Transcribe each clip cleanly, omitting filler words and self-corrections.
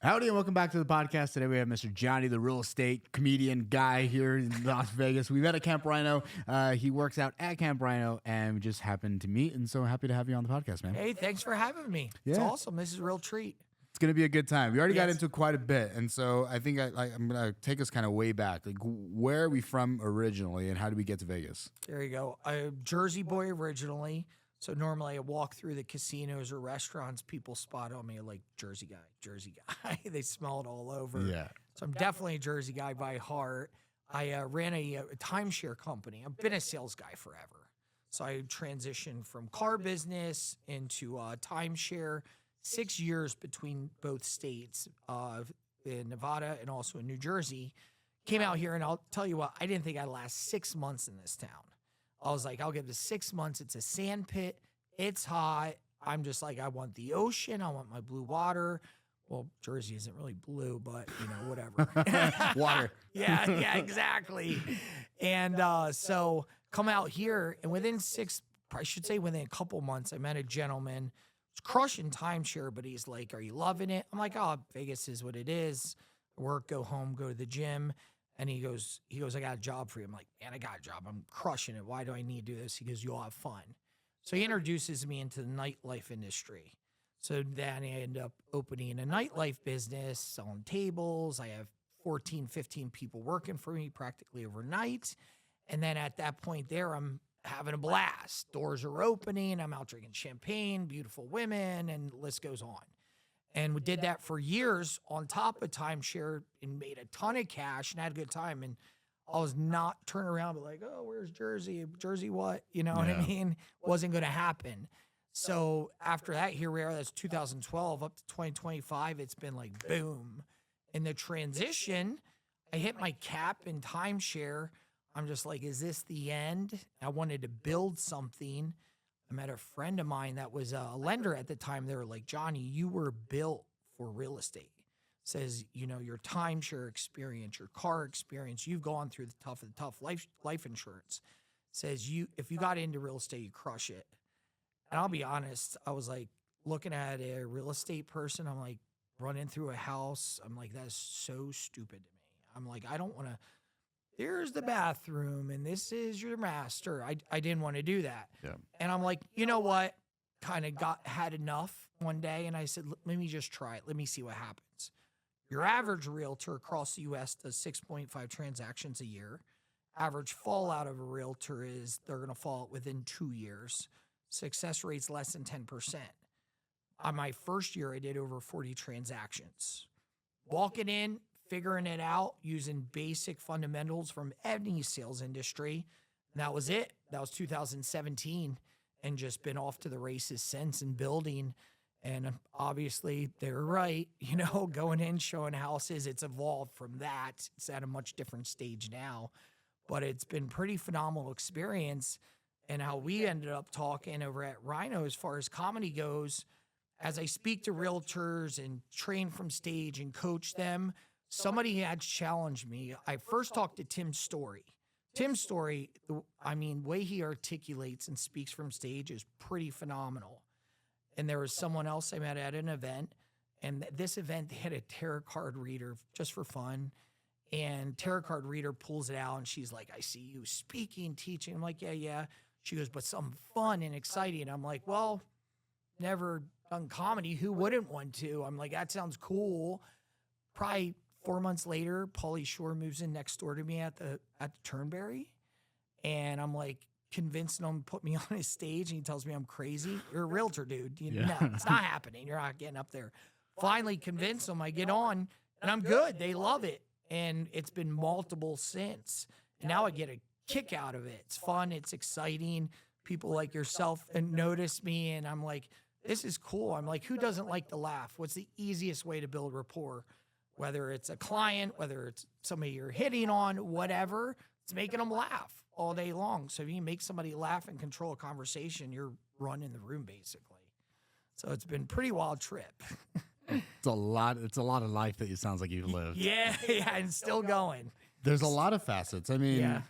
Howdy and welcome back to the podcast. Today we have Mr. Johnny, the real estate comedian guy here in Las Vegas. We met at Camp Rhino. He works out at Camp Rhino and we just happened to meet, and so happy to have you on the podcast, man. Hey, thanks for having me. It's awesome. This is a real treat. It's going to be a good time. We already got into quite a bit, and so I think I'm going to take us kind of way back. Like, where are we from originally, and how did we get to Vegas? There you go. I'm a Jersey boy originally. So normally I walk through the casinos or restaurants, people spot on me like Jersey guy. They smell it all over. Yeah. So I'm definitely a Jersey guy by heart. I ran a timeshare company. I've been a sales guy forever. So I transitioned from car business into timeshare, 6 years between both states in Nevada and also in New Jersey. Came out here, and I'll tell you what, I didn't think I'd last 6 months in this town. I was like, I'll give this 6 months. It's a sand pit. It's hot. I'm just like, I want the ocean. I want my blue water. Well, Jersey isn't really blue, but, you know, whatever. Water. Yeah, exactly. And so come out here, and within a couple months, I met a gentleman. He's crushing timeshare, but he's like, are you loving it? I'm like, oh, Vegas is what it is. Work, go home, go to the gym. And he goes, I got a job for you. I'm like, man, I got a job. I'm crushing it. Why do I need to do this? He goes, you'll have fun. So he introduces me into the nightlife industry. So then I end up opening a nightlife business, selling tables. I have 14, 15 people working for me practically overnight. And then at that point there, I'm having a blast. Doors are opening. I'm out drinking champagne, beautiful women, and the list goes on. And we did that for years on top of timeshare and made a ton of cash and had a good time. And I was not turning around but like, oh, where's Jersey? Jersey what? You know what I mean? Wasn't going to happen. So after that, here we are. That's 2012 up to 2025. It's been like boom. In the transition, I hit my cap in timeshare. I'm just like, is this the end? I wanted to build something. I met a friend of mine that was a lender at the time. They were like, Johnny, you were built for real estate. Says, you know, your timeshare experience, your car experience, you've gone through the tough life insurance. Says if you got into real estate, you crush it. And I'll be honest, I was like looking at a real estate person. I'm like running through a house. I'm like, that's so stupid to me. I'm like, I don't want to. There's the bathroom, and this is your master. I didn't want to do that. Yeah. And I'm like, you know what? Kind of had enough one day, and I said, let me just try it. Let me see what happens. Your average realtor across the U.S. does 6.5 transactions a year. Average fallout of a realtor is they're going to fall out within 2 years. Success rate's less than 10%. On my first year, I did over 40 transactions. Walking in, figuring it out using basic fundamentals from any sales industry. And that was it. That was 2017, and just been off to the races since and building. And obviously they were right, you know, going in, showing houses. It's evolved from that. It's at a much different stage now, but it's been pretty phenomenal experience. And how we ended up talking over at Rhino as far as comedy goes, as I speak to realtors and train from stage and coach them, somebody had challenged me. I first talked to Tim Story. Tim Story, way he articulates and speaks from stage is pretty phenomenal. And there was someone else I met at an event, and this event, they had a tarot card reader just for fun. And tarot card reader pulls it out, and she's like, I see you speaking, teaching. I'm like, yeah. She goes, but something fun and exciting. I'm like, well, never done comedy. Who wouldn't want to? I'm like, that sounds cool. Probably 4 months later, Pauly Shore moves in next door to me at the Turnberry. And I'm like convincing him to put me on his stage, and he tells me I'm crazy. You're a realtor, dude. No, it's not happening. You're not getting up there. Finally convince him. I get on, and I'm good. They love it. And it's been multiple since. And now I get a kick out of it. It's fun. It's exciting. People like yourself and notice me, and I'm like, this is cool. I'm like, who doesn't like to laugh? What's the easiest way to build rapport? Whether it's a client, whether it's somebody you're hitting on, whatever, it's making them laugh all day long. So if you make somebody laugh and control a conversation, you're running the room basically. So it's been a pretty wild trip. It's a lot of life that it sounds like you've lived. Yeah, and still going. There's a lot of facets. I mean,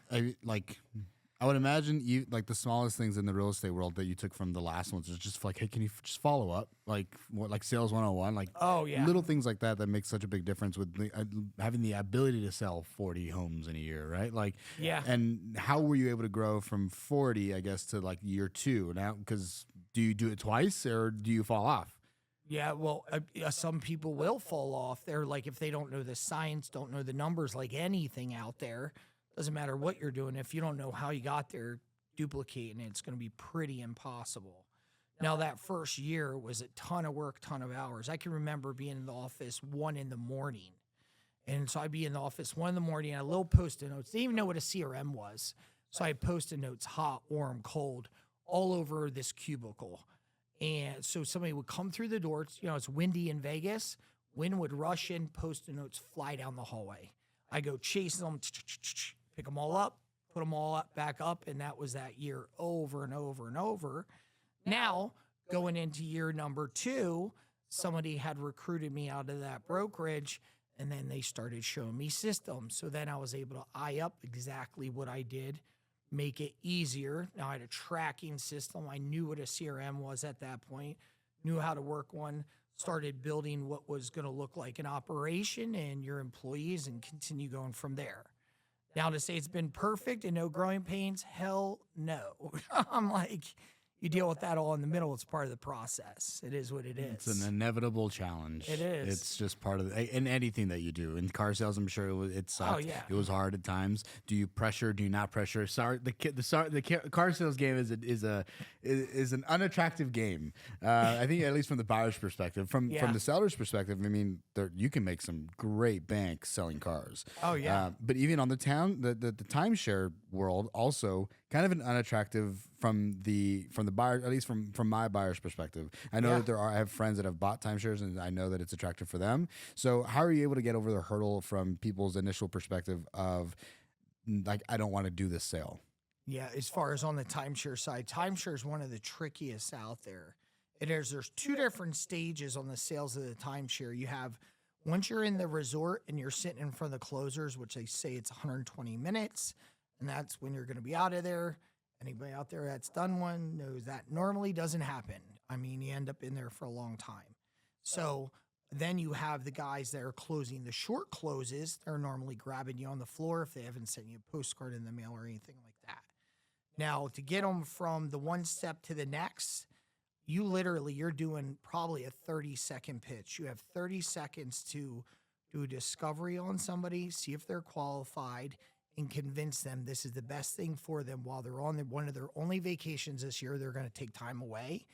I would imagine you like the smallest things in the real estate world that you took from the last ones is just like, hey, can you just follow up? Like what, like sales 101, like Oh, yeah. little things like that that make such a big difference with having the ability to sell 40 homes in a year, right? Like, Yeah. and how were you able to grow from 40, I guess, to like year 2 now? Because do you do it twice or do you fall off? Yeah, well, some people will fall off. They're like, if they don't know the science, don't know the numbers, like anything out there, doesn't matter what you're doing. If you don't know how you got there, duplicating it, it's going to be pretty impossible. Now, that first year was a ton of work, ton of hours. I can remember being in the office 1 in the morning. And so I'd be in the office 1 in the morning, I had little post-it notes. Didn't even know what a CRM was. So I had post-it notes, hot, warm, cold, all over this cubicle. And so somebody would come through the door. It's windy in Vegas. Wind would rush in, post-it notes fly down the hallway. I go chase them, pick them all up, put them all back up, and that was that year over and over and over. Now, going into year number 2, somebody had recruited me out of that brokerage, and then they started showing me systems. So then I was able to eye up exactly what I did, make it easier. Now I had a tracking system. I knew what a CRM was at that point, knew how to work one, started building what was going to look like an operation and your employees and continue going from there. Now to say it's been perfect and no growing pains, hell no. I'm like, you deal with that all in the middle. It's part of the process. It is what it is. It's an inevitable challenge. It is. It's just part of in anything that you do. In car sales, I'm sure it sucked. Oh, yeah. It was hard at times. Do you pressure? Do you not pressure? The car sales game is an unattractive game. I think at least from the buyer's perspective. From the seller's perspective, I mean, you can make some great bank selling cars. Oh, yeah. But even on the timeshare world, also kind of an unattractive from the buyer, at least from my buyer's perspective. I know that I have friends that have bought timeshares, and I know that it's attractive for them. So how are you able to get over the hurdle from people's initial perspective of like, I don't want to do this sale? Yeah, as far as on the timeshare side, timeshare is one of the trickiest out there. There's 2 different stages on the sales of the timeshare. You have, once you're in the resort and you're sitting in front of the closers, which they say it's 120 minutes, and that's when you're going to be out of there. Anybody out there that's done one knows that normally doesn't happen. I mean, you end up in there for a long time. So then you have the guys that are closing the short closes. They're normally grabbing you on the floor if they haven't sent you a postcard in the mail or anything like that. Now, to get them from the one step to the next, you're doing probably a 30-second pitch. You have 30 seconds to do a discovery on somebody, see if they're qualified, and convince them this is the best thing for them while they're on one of their only vacations this year. They're going to take time away,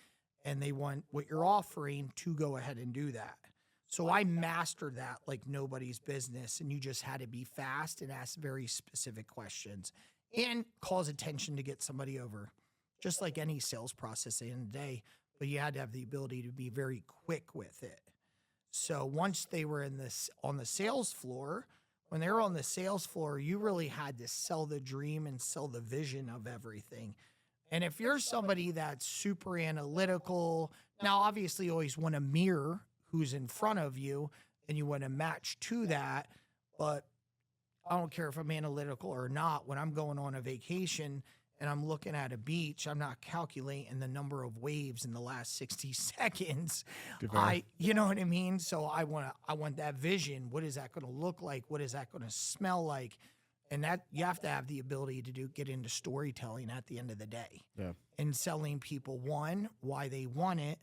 and they want what you're offering to go ahead and do that. So I mastered that like nobody's business, and you just had to be fast and ask very specific questions and cause attention to get somebody over, just like any sales process at the end of the day, but you had to have the ability to be very quick with it. So once they were on the sales floor, when they were on the sales floor, you really had to sell the dream and sell the vision of everything. And if you're somebody that's super analytical, now obviously you always want to mirror who's in front of you and you want to match to that. But I don't care if I'm analytical or not. When I'm going on a vacation and I'm looking at a beach, I'm not calculating the number of waves in the last 60 seconds. You know what I mean? So I want that vision. What is that going to look like? What is that going to smell like? And that you have to have the ability to get into storytelling at the end of the day. Yeah. And selling people, one, why they want it,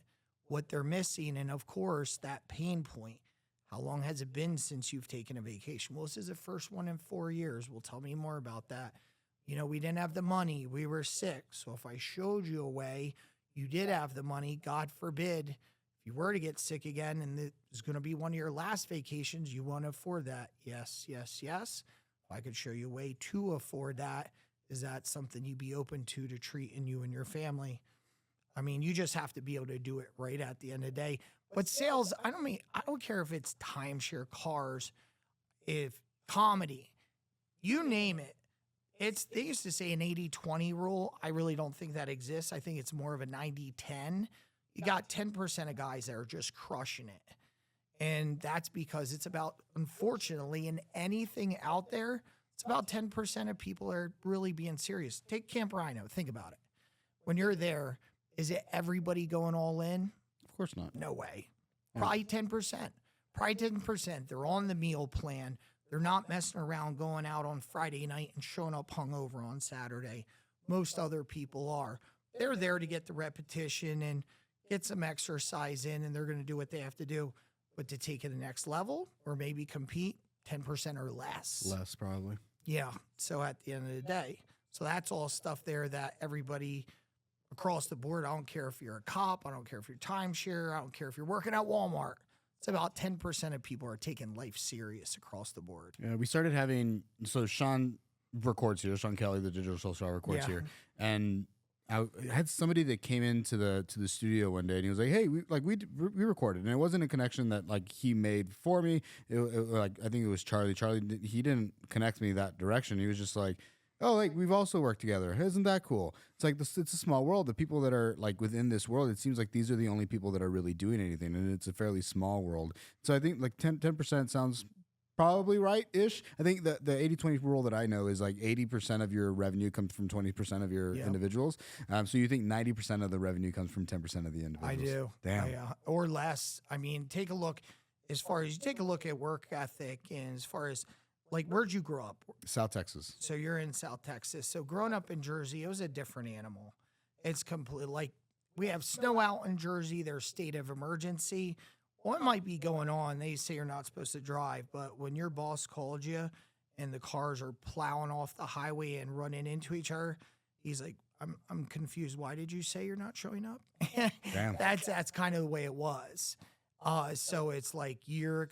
what they're missing, and of course, that pain point. How long has it been since you've taken a vacation? Well, this is the first one in 4 years. Well, tell me more about that. We didn't have the money. We were sick. So if I showed you a way, you did have the money. God forbid, if you were to get sick again and it's going to be one of your last vacations, you want to afford that. Yes, yes, yes. If I could show you a way to afford that, is that something you'd be open to treating you and your family? I mean, you just have to be able to do it right at the end of the day. But sales, I don't care if it's timeshare, cars, if comedy, you name it. They used to say an 80-20 rule. I really don't think that exists. I think it's more of a 90-10. You got 10% of guys that are just crushing it. And that's because it's about, unfortunately, in anything out there, It's about 10% of people are really being serious. Take Camp Rhino. Think about it. When you're there, is it everybody going all in? Of course not. No way. Probably 10%. Probably 10%. They're on the meal plan. They're not messing around going out on Friday night and showing up hungover on Saturday. Most other people are. They're there to get the repetition and get some exercise in, and they're going to do what they have to do. But to take it to the next level or maybe compete, 10% or less. Less, probably. Yeah. So at the end of the day, so that's all stuff there that everybody across the board, I don't care if you're a cop, I don't care if you're timeshare, I don't care if you're working at Walmart. It's about 10% of people are taking life serious across the board. Yeah, we started having, so Sean records here, Sean Kelly, the digital soul star, records here. And I had somebody that came into the studio one day, and he was like, "Hey, we recorded," and it wasn't a connection that like he made for me. Like I think it was Charlie. Charlie, he didn't connect me that direction. He was just like, "Oh, like we've also worked together. Isn't that cool?" It's like it's a small world. The people that are like within this world, it seems like these are the only people that are really doing anything, and it's a fairly small world. So I think like 10% sounds probably right-ish. I think the 80-20 rule that I know is like 80% of your revenue comes from 20% of your individuals. So you think 90% of the revenue comes from 10% of the individuals? I do. Damn. Or less. I mean, take a look as far as you take a look at work ethic and as far as like, where'd you grow up? South Texas. So you're in South Texas. So growing up in Jersey, it was a different animal. It's completely like we have snow out in Jersey, there's state of emergency. What might be going on? They say you're not supposed to drive, but when your boss called you and the cars are plowing off the highway and running into each other, he's like, I'm confused. Why did you say you're not showing up? Damn. That's kind of the way it was. So it's like you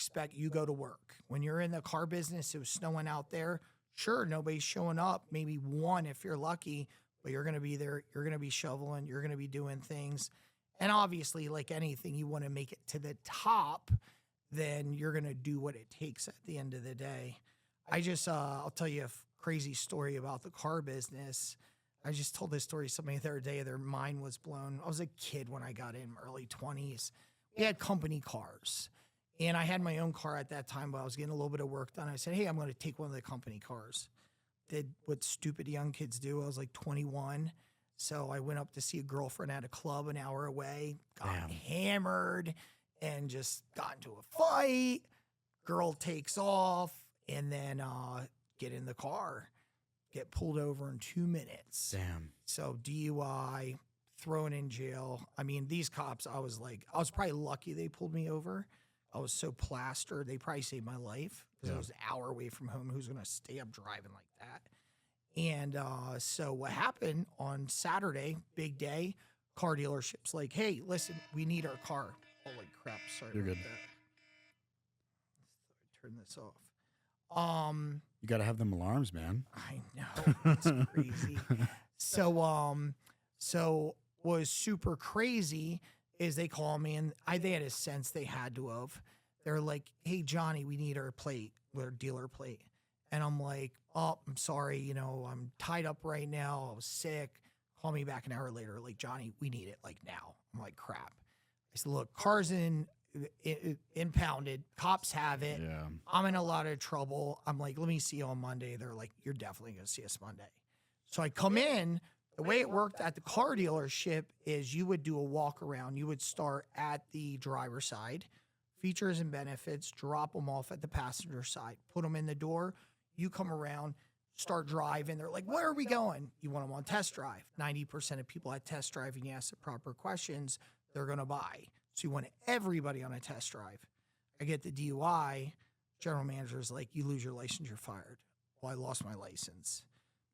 go to work. When you're in the car business, it was snowing out there. Sure, nobody's showing up. Maybe one if you're lucky, but you're going to be there. You're going to be shoveling. You're going to be doing things. And obviously, like anything, you want to make it to the top, then you're going to do what it takes at the end of the day. I'll tell you a crazy story about the car business. I just told this story to somebody the other day. Their mind was blown. I was a kid when I got in, early 20s. We had company cars. And I had my own car at that time, but I was getting a little bit of work done. I said, hey, I'm going to take one of the company cars. Did what stupid young kids do. I was like 21. So I went up to see a girlfriend at a club an hour away, got hammered, and just got into a fight. Girl takes off, and then get in the car, get pulled over in 2 minutes. Damn. So DUI, thrown in jail. I mean, these cops, I was probably lucky they pulled me over. I was so plastered. They probably saved my life because I was an hour away from home. Who's going to stay up driving like that? And so what happened on Saturday, big day, car dealership's like, hey, listen, we need our car. Holy crap. Sorry You're about good. that. Turn this off. You got to have them alarms, man. I know. It's crazy. So what was super crazy is they call me and they had a sense they had to have. They're like, hey, Johnny, we need our dealer plate. And I'm like, oh, I'm sorry. I'm tied up right now. I was sick. Call me back an hour later. Like, Johnny, we need it like now. I'm like, crap. I said, look, car's impounded. Cops have it. Yeah. I'm in a lot of trouble. I'm like, let me see you on Monday. They're like, you're definitely going to see us Monday. So I come in. The way it worked at the car dealership is you would do a walk around. You would start at the driver's side, features and benefits, drop them off at the passenger side, put them in the door. You come around, start driving. They're like, where are we going? You want them on test drive. 90% of people at test drive, and you ask the proper questions, they're going to buy. So you want everybody on a test drive. I get the DUI. General manager's like, you lose your license, you're fired. Well, I lost my license.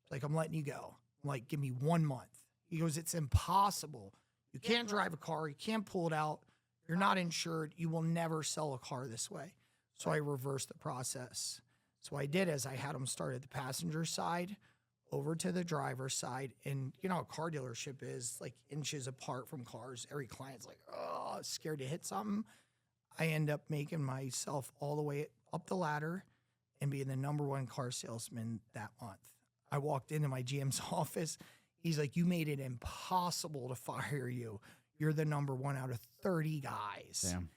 Like, I'm letting you go. I'm like, give me 1 month. He goes, it's impossible. You can't drive a car. You can't pull it out. You're not insured. You will never sell a car this way. So I reversed the process. So I did is I had them start at the passenger side over to the driver's side. And you know how a car dealership is, like inches apart from cars. Every client's like, oh, scared to hit something. I end up making myself all the way up the ladder and being the #1 car salesman that month. I walked into my GM's office. He's like, you made it impossible to fire you. You're the #1 out of 30 guys. Damn.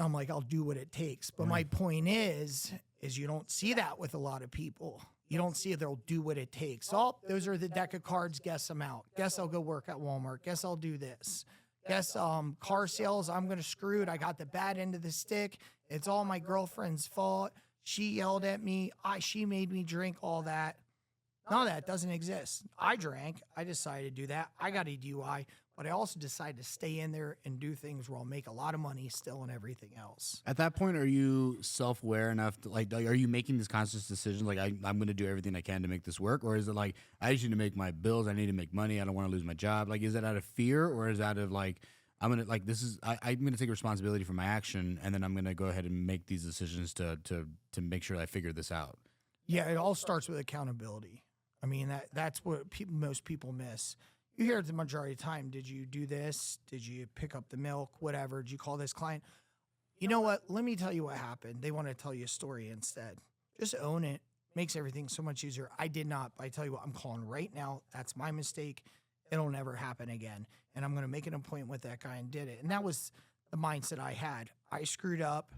I'm like, I'll do what it takes. But my point is you don't see that with a lot of people. You don't see they'll do what it takes. Oh, those are the deck of cards. Guess I'm out. Guess I'll go work at Walmart. Guess I'll do this. Guess car sales, I'm going to screw it. I got the bad end of the stick. It's all my girlfriend's fault. She yelled at me. She made me drink, all that. None of that doesn't exist. I drank. I decided to do that. I got a DUI, but I also decided to stay in there and do things where I'll make a lot of money still and everything else. At that point, are you self-aware enough to like are you making these conscious decisions? Like I'm going to do everything I can to make this work, or is it like I just need to make my bills? I need to make money. I don't want to lose my job. Like, is it out of fear, or is that out of like I'm gonna like this is I'm gonna take responsibility for my action, and then I'm gonna go ahead and make these decisions to make sure I figure this out? Yeah, it all starts with accountability. I mean, that's what most people miss. You hear it the majority of the time. Did you do this? Did you pick up the milk? Whatever. Did you call this client? You know what? Let me tell you what happened. They want to tell you a story instead. Just own it. Makes everything so much easier. I did not. But I tell you what, I'm calling right now. That's my mistake. It'll never happen again. And I'm going to make an appointment with that guy and did it. And that was the mindset I had. I screwed up.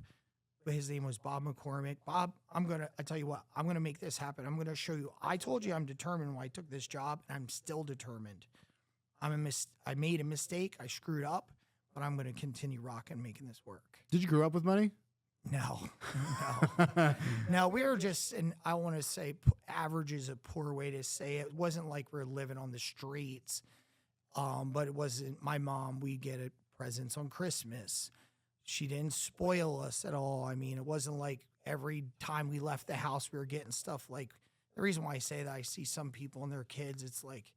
But his name was Bob McCormick. Bob, I tell you what, I'm going to make this happen. I'm going to show you. I told you I'm determined when I took this job, and I'm still determined. I made a mistake. I screwed up, but I'm going to continue rocking, making this work. Did you grow up with money? No. No, we were just, and I want to say average is a poor way to say it. It wasn't like we're living on the streets, but it wasn't. My mom, we get presents on Christmas. She didn't spoil us at all. I mean, it wasn't like every time we left the house, we were getting stuff like, the reason why I say that, I see some people and their kids, it's like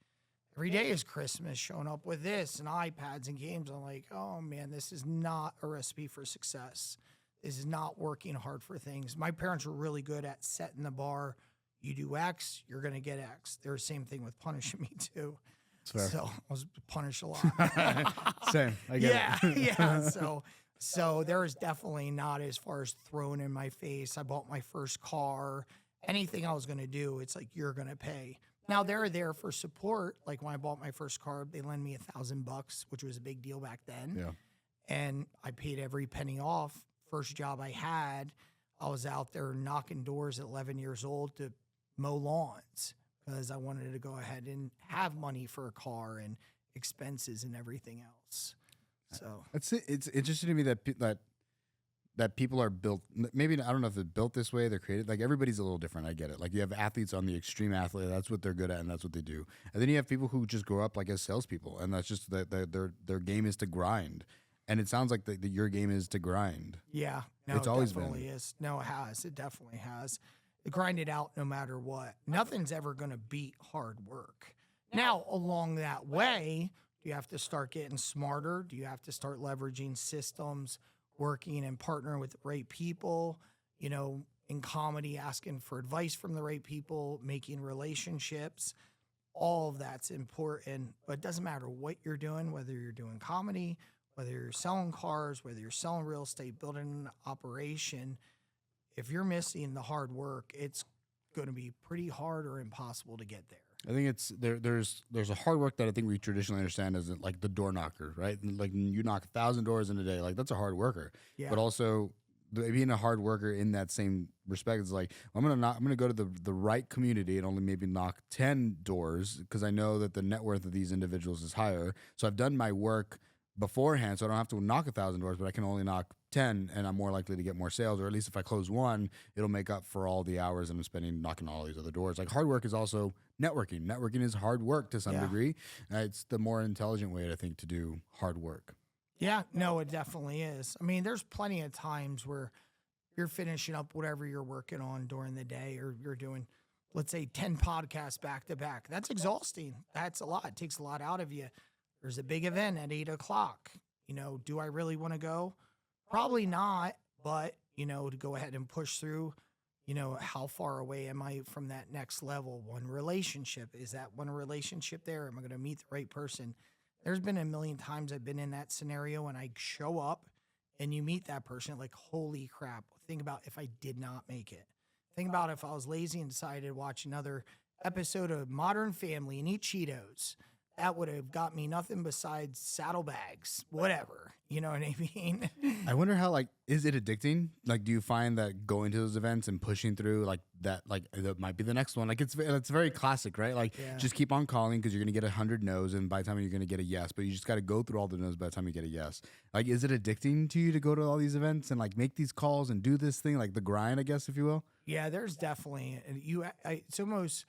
every day is Christmas, showing up with this and iPads and games. I'm like, oh man, this is not a recipe for success. This is not working hard for things. My parents were really good at setting the bar. You do X, you're going to get X. They're the same thing with punishing me too. So I was punished a lot. Same. I get it. Yeah. So there is definitely not as far as thrown in my face. I bought my first car. Anything I was going to do, it's like, you're going to pay. Now they're there for support. Like when I bought my first car, they lent me $1,000, which was a big deal back then. Yeah. And I paid every penny off. First job I had, I was out there knocking doors at 11 years old to mow lawns because I wanted to go ahead and have money for a car and expenses and everything else. So it's interesting to me that people are built. Maybe I don't know if they're built this way. They're created. Like everybody's a little different. I get it. Like you have athletes on the extreme athlete. That's what they're good at, and that's what they do. And then you have people who just grow up like as salespeople, and that's just their game is to grind. And it sounds like your game is to grind. Yeah, no, it's always definitely been. is. No, it has. It definitely has. Grind it out no matter what. Nothing's ever going to beat hard work. Now, along that way, do you have to start getting smarter? Do you have to start leveraging systems, working and partnering with the right people? You know, in comedy, asking for advice from the right people, making relationships. All of that's important. But it doesn't matter what you're doing, whether you're doing comedy, whether you're selling cars, whether you're selling real estate, building an operation. If you're missing the hard work, it's going to be pretty hard or impossible to get there. I think it's there's a hard work that I think we traditionally understand as like the door knocker, right? Like you knock 1,000 doors in a day, like that's a hard worker. Yeah. But also being a hard worker in that same respect is like I'm gonna go to the right community and only maybe knock 10 doors because I know that the net worth of these individuals is higher. So I've done my work beforehand, so I don't have to knock 1,000 doors, but I can only knock 10, and I'm more likely to get more sales. Or at least if I close one, it'll make up for all the hours I'm spending knocking all these other doors. Like hard work is also networking. Networking is hard work to some degree. It's the more intelligent way, I think, to do hard work. Yeah, no, it definitely is. I mean, there's plenty of times where you're finishing up whatever you're working on during the day, or you're doing, let's say, 10 podcasts back to back. That's exhausting. That's a lot. It takes a lot out of you. There's a big event at 8 o'clock. You know, do I really want to go? Probably not, but, you know, to go ahead and push through, you know, how far away am I from that next level? One relationship. Is that one relationship there? Am I going to meet the right person? There's been a million times I've been in that scenario and I show up and you meet that person like, holy crap. Think about if I did not make it. Think about if I was lazy and decided to watch another episode of Modern Family and eat Cheetos. that would have got me nothing besides saddlebags, whatever. You know what I mean? I wonder how, like, is it addicting? Like, do you find that going to those events and pushing through like that might be the next one? Like, it's very classic, right? Like, Yeah. just keep on calling because you're gonna get 100 no's, and by the time you're gonna get a yes, but you just got to go through all the no's by the time you get a yes. Like, is it addicting to you to go to all these events and like make these calls and do this thing, like the grind, I guess, if you will? Yeah, there's definitely it's almost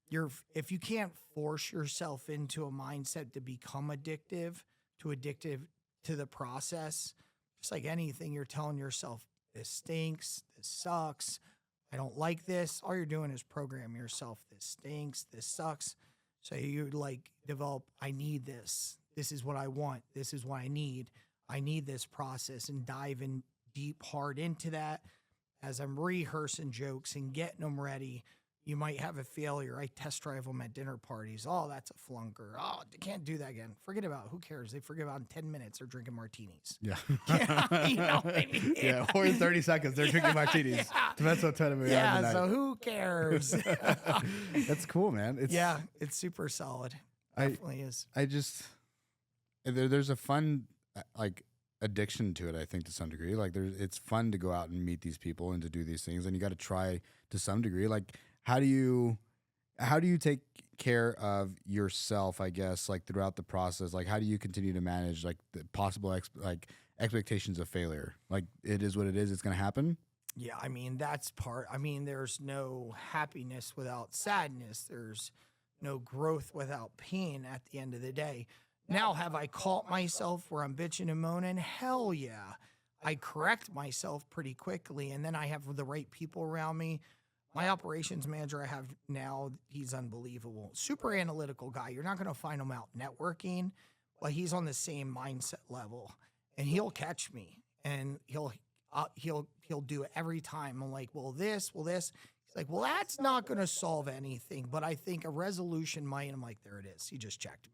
if you can't force yourself into a mindset to become addictive to the process, just like anything, you're telling yourself this stinks, this sucks, I don't like this. All you're doing is program yourself. This stinks, this sucks. So you like develop, I need this. This is what I want. This is what I need. I need this process, and dive in deep hard into that. As I'm rehearsing jokes and getting them ready, you might have a failure. I test drive them at dinner parties. Oh, that's a flunker. Oh, they can't do that again. Forget about it. Who cares? They forget about it in 10 minutes. They're drinking martinis. Yeah. Yeah, you know what I mean? Yeah, or in 30 seconds, they're drinking martinis. Yeah. Depends what time of the Yeah, night. so who cares? That's cool, man. It's, Yeah, it's super solid. Definitely is. I just there's a fun like addiction to it, I think, to some degree. Like it's fun to go out and meet these people and to do these things, and you got to try to some degree. Like how do you take care of yourself, I guess, like throughout the process? Like how do you continue to manage like the possible expectations of failure? Like it is what it is, it's going to happen. Yeah, I mean, that's part. I mean, there's no happiness without sadness. There's no growth without pain at the end of the day. Now, have I caught myself where I'm bitching and moaning? Hell yeah. I correct myself pretty quickly, and then I have the right people around me. My operations manager I have now, he's unbelievable. Super analytical guy. You're not going to find him out networking, but he's on the same mindset level, and he'll catch me, and he'll do it every time. I'm like, well, this. He's like, well, that's not going to solve anything, but I think a resolution might. And I'm like, there it is. He just checked me.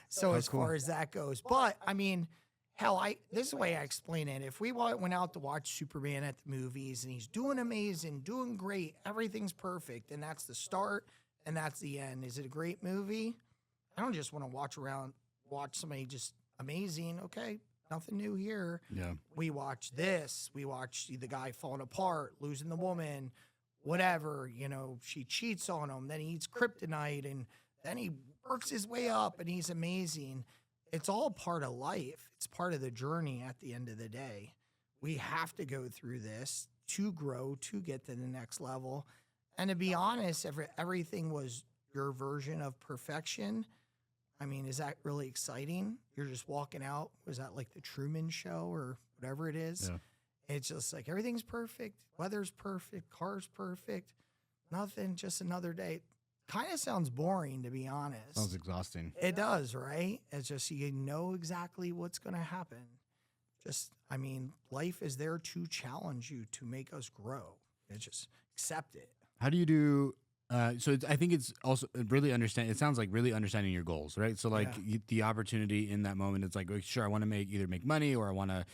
So That's as far as that goes, but I mean, hell, this is the way I explain it. If we went out to watch Superman at the movies and he's doing amazing, doing great, everything's perfect, and that's the start and that's the end, is it a great movie? I don't just want to watch somebody just amazing. Okay, nothing new here. Yeah. We watch this. We watch the guy falling apart, losing the woman, whatever. You know, she cheats on him. Then he eats kryptonite, and then he works his way up, and he's amazing. It's all part of life. It's part of the journey at the end of the day. We have to go through this to grow, to get to the next level. And to be honest, everything was your version of perfection. I mean, is that really exciting? You're just walking out. Was that like the Truman Show or whatever it is? Yeah. It's just like everything's perfect. Weather's perfect. Car's perfect. Nothing, just another day. Kind of sounds boring, to be honest. Sounds exhausting. It does, right? It's just you know exactly what's going to happen. Just, I mean, life is there to challenge you, to make us grow. It's just accept it. How do you do? I think it's also really it sounds like really understanding your goals, right? So like the opportunity in that moment, it's like, sure, I want to either make money, or I want to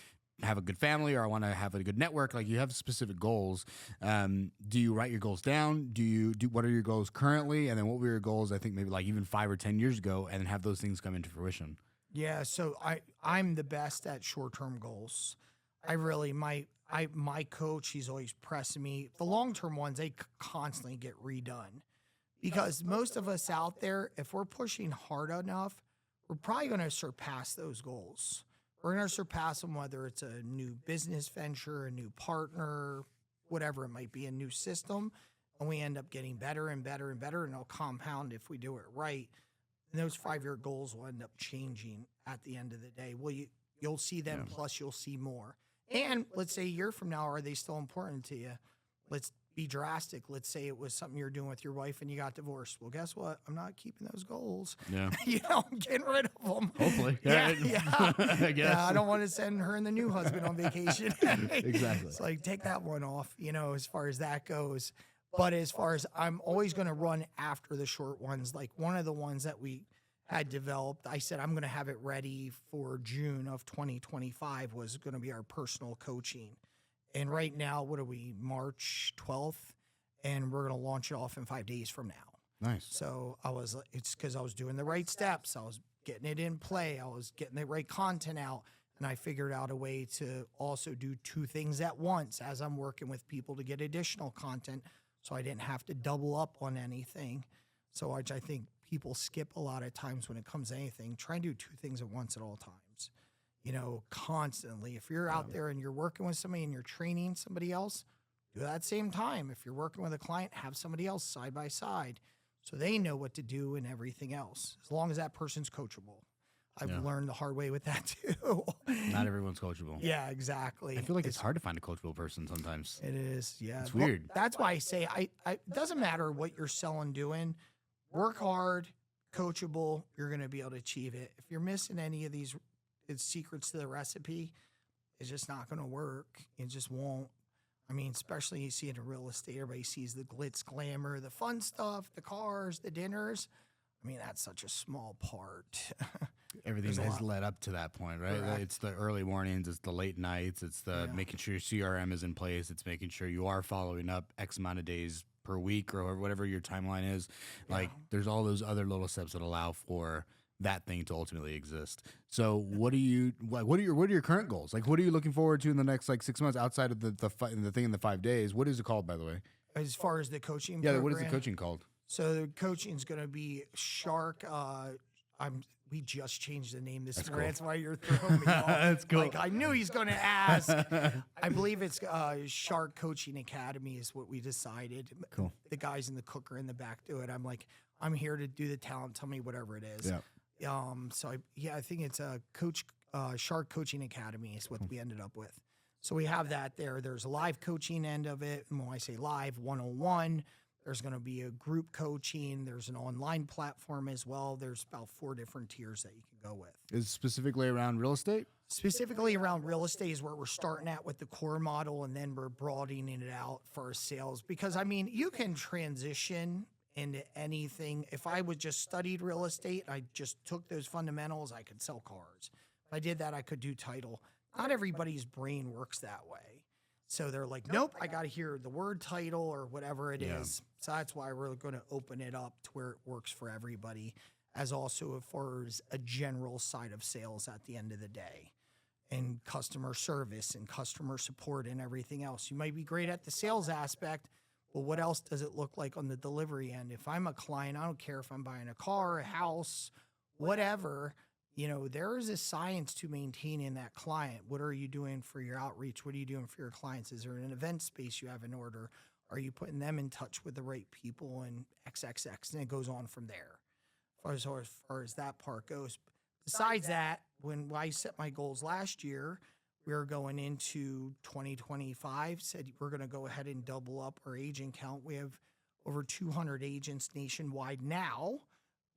have a good family, or I want to have a good network. Like you have specific goals. Do you write your goals down? What are your goals currently? And then what were your goals, I think maybe like even 5 or 10 years ago, and then have those things come into fruition? Yeah. So I'm the best at short-term goals. My coach, he's always pressing me. The long-term ones, they constantly get redone, because most of us out there, if we're pushing hard enough, we're probably going to surpass those goals. We're going to surpass them, whether it's a new business venture, a new partner, whatever it might be, a new system. And we end up getting better and better and better, and it'll compound if we do it right. And those 5-year goals will end up changing at the end of the day. Well, you'll see them, plus you'll see more. And let's say a year from now, are they still important to you? Let's be drastic. Let's say it was something you're doing with your wife and you got divorced. Well, guess what? I'm not keeping those goals. Yeah. I'm getting rid of them. Hopefully. Yeah. I guess. Yeah, I don't want to send her and the new husband on vacation. Exactly. It's like, take that one off, as far as that goes. But as far as I'm always going to run after the short ones, like one of the ones that we had developed, I said I'm going to have it ready for June of 2025 was going to be our personal coaching. And right now, what are we, March 12th? And we're going to launch it off in 5 days from now. Nice. So I was, it's because I was doing the right steps. I was getting it in play. I was getting the right content out. And I figured out a way to also do two things at once as I'm working with people to get additional content. So I didn't have to double up on anything. So which I think people skip a lot of times when it comes to anything. Try and do two things at once at all times. Constantly. If you're out there and you're working with somebody and you're training somebody else, do that at the same time. If you're working with a client, have somebody else side by side so they know what to do and everything else, as long as that person's coachable. I've learned the hard way with that too. Not everyone's coachable. Yeah, exactly. I feel like it's hard to find a coachable person sometimes. It is, yeah. It's weird. That's why I say it doesn't matter what you're selling, doing. Work hard, coachable, you're going to be able to achieve it. If you're missing any of these secrets to the recipe, it's just not going to work. It just won't. I mean, especially you see it in real estate, everybody sees the glitz, glamour, the fun stuff, the cars, the dinners. I mean, that's such a small part. Everything has led up to that point, right? Correct. It's the early mornings, it's the late nights, it's the making sure your CRM is in place, it's making sure you are following up X amount of days per week or whatever your timeline is. Like, there's all those other little steps that allow for that thing to ultimately exist. So what are your current goals? Like, what are you looking forward to in the next 6 months outside of the thing in the 5 days? What is it called, by the way? As far as the coaching program? What is the coaching called? So the coaching is going to be Shark. We just changed the name this morning. Cool. That's why you're throwing me off. That's cool. Like, I knew he's going to ask. I believe it's Shark Coaching Academy is what we decided. Cool. The guys in the cooker in the back do it. I'm like, I'm here to do the talent. Tell me whatever it is. Yeah. I think it's a Shark Coaching Academy is what we ended up with. So we have that there. There's a live coaching end of it. And when I say live, 101. There's going to be a group coaching. There's an online platform as well. There's about 4 different tiers that you can go with. Is it specifically around real estate? Specifically around real estate is where we're starting at with the core model, and then we're broadening it out for our sales. Because, I mean, you can transition into anything. If I would just studied real estate, I just took those fundamentals, I could sell cars. If I did that, I could do title. Not everybody's brain works that way. So they're like, nope, I got to hear the word title or whatever it is. So that's why we're going to open it up to where it works for everybody, as also as far as a general side of sales at the end of the day, and customer service and customer support and everything else. You might be great at the sales aspect, but what else does it look like on the delivery end? If I'm a client, I don't care if I'm buying a car, a house, whatever. There is a science to maintaining that client. What are you doing for your outreach? What are you doing for your clients? Is there an event space you have in order? Are you putting them in touch with the right people and XXX? And it goes on from there as far as that part goes. Besides that, when I set my goals last year, we were going into 2025, said we're going to go ahead and double up our agent count. We have over 200 agents nationwide now.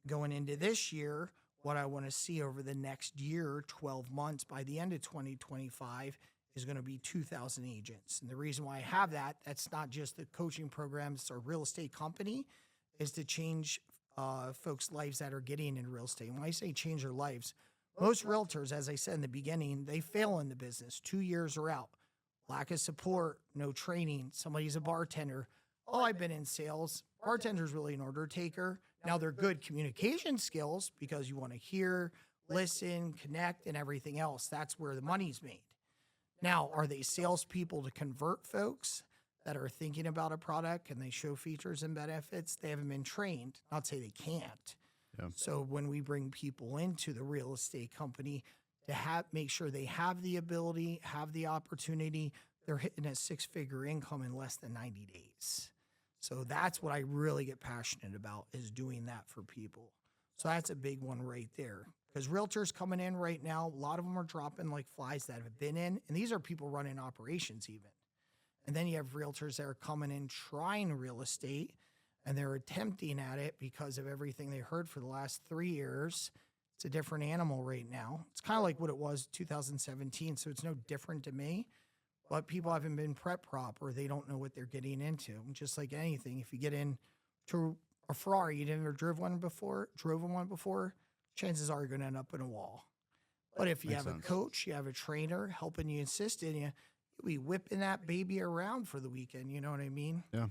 Going into this year, what I want to see over the next year, 12 months, by the end of 2025, is going to be 2,000 agents. And the reason why I have that's not just the coaching programs or real estate company, is to change folks' lives that are getting in real estate. And when I say change their lives, most realtors, as I said in the beginning, they fail in the business. 2 years are out. Lack of support, no training. Somebody's a bartender. Oh, I've been in sales. Bartender's really an order taker. Now, they're good communication skills because you want to hear, listen, connect, and everything else. That's where the money's made. Now, are they salespeople to convert folks that are thinking about a product and they show features and benefits? They haven't been trained. Not to say they can't. Yeah. So when we bring people into the real estate company to make sure they have the ability, have the opportunity, they're hitting a 6-figure income in less than 90 days. So that's what I really get passionate about, is doing that for people. So that's a big one right there. Because realtors coming in right now, a lot of them are dropping like flies that have been in. And these are people running operations even. And then you have realtors that are coming in trying real estate, and they're attempting at it because of everything they heard for the last 3 years. It's a different animal right now. It's kind of like what it was 2017, so it's no different to me. But people haven't been prep proper. They don't know what they're getting into. Just like anything, if you get into a Ferrari, you never drove one before, chances are you're going to end up in a wall. But if you have a coach, you have a trainer helping you, assisting you, you'll be whipping that baby around for the weekend. You know what I mean? Yeah.